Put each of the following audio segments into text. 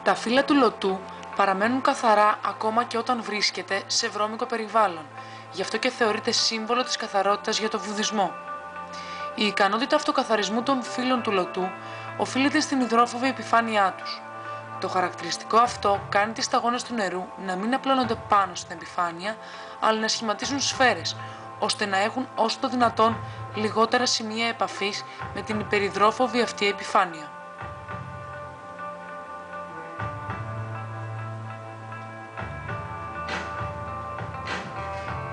Τα φύλλα του λωτού παραμένουν καθαρά ακόμα και όταν βρίσκεται σε βρώμικο περιβάλλον, γι' αυτό και θεωρείται σύμβολο της καθαρότητας για το βουδισμό. Η ικανότητα αυτοκαθαρισμού των φύλλων του λωτού οφείλεται στην υδρόφοβη επιφάνειά τους. Το χαρακτηριστικό αυτό κάνει τις σταγόνες του νερού να μην απλώνονται πάνω στην επιφάνεια, αλλά να σχηματίζουν σφαίρες, ώστε να έχουν όσο το δυνατόν λιγότερα σημεία επαφής με την υπερυδρόφοβη αυτή επιφάνεια.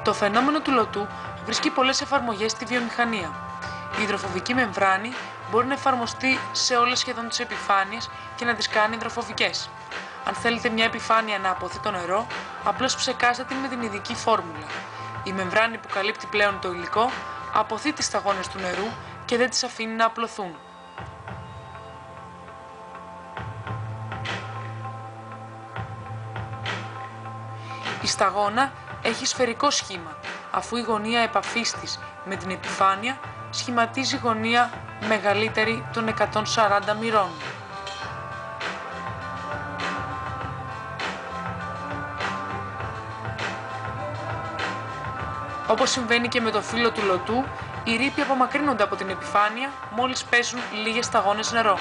Το φαινόμενο του λωτού βρίσκει πολλές εφαρμογές στη βιομηχανία. Η υδροφοβική μεμβράνη μπορεί να εφαρμοστεί σε όλες σχεδόν τις επιφάνειες και να τις κάνει υδροφοβικές. Αν θέλετε μια επιφάνεια να αποθεί το νερό, απλώς ψεκάστε την με την ειδική φόρμουλα. Η μεμβράνη που καλύπτει πλέον το υλικό αποθεί τις σταγόνες του νερού και δεν τις αφήνει να απλωθούν. Η σταγόνα έχει σφαιρικό σχήμα, αφού η γωνία επαφής της με την επιφάνεια σχηματίζει γωνία μεγαλύτερη των 140 μοιρών. Όπως συμβαίνει και με το φύλλο του λωτού, οι ρήποι απομακρύνονται από την επιφάνεια μόλις πέσουν λίγες σταγόνες νερό.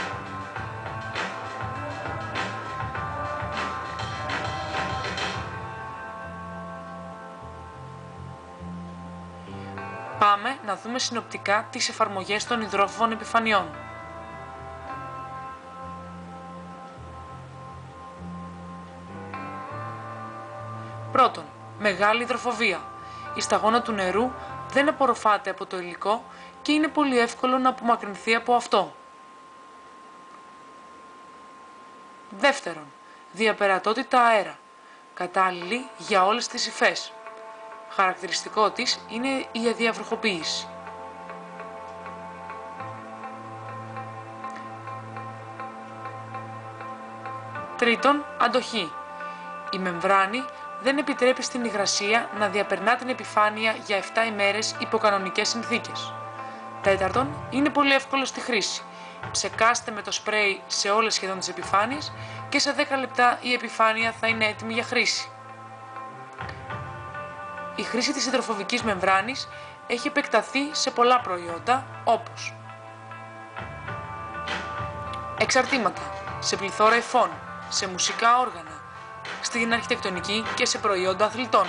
Πάμε να δούμε συνοπτικά τις εφαρμογές των υδρόφοβων επιφανειών. Πρώτον, μεγάλη υδροφοβία. Η σταγόνα του νερού δεν απορροφάται από το υλικό και είναι πολύ εύκολο να απομακρυνθεί από αυτό. Δεύτερον, διαπερατότητα αέρα. Κατάλληλη για όλες τις υφές. Χαρακτηριστικό της είναι η αδιαβροχοποίηση. Τρίτον, αντοχή. Η μεμβράνη δεν επιτρέπει στην υγρασία να διαπερνά την επιφάνεια για 7 ημέρες υπό κανονικές συνθήκες. Τέταρτον, είναι πολύ εύκολο στη χρήση. Ψεκάστε με το σπρέι σε όλες σχεδόν τις επιφάνειες και σε 10 λεπτά η επιφάνεια θα είναι έτοιμη για χρήση. Η χρήση της υδροφοβικής μεμβράνης έχει επεκταθεί σε πολλά προϊόντα, όπως εξαρτήματα, σε πληθώρα υφών, σε μουσικά όργανα, στην αρχιτεκτονική και σε προϊόντα αθλητών.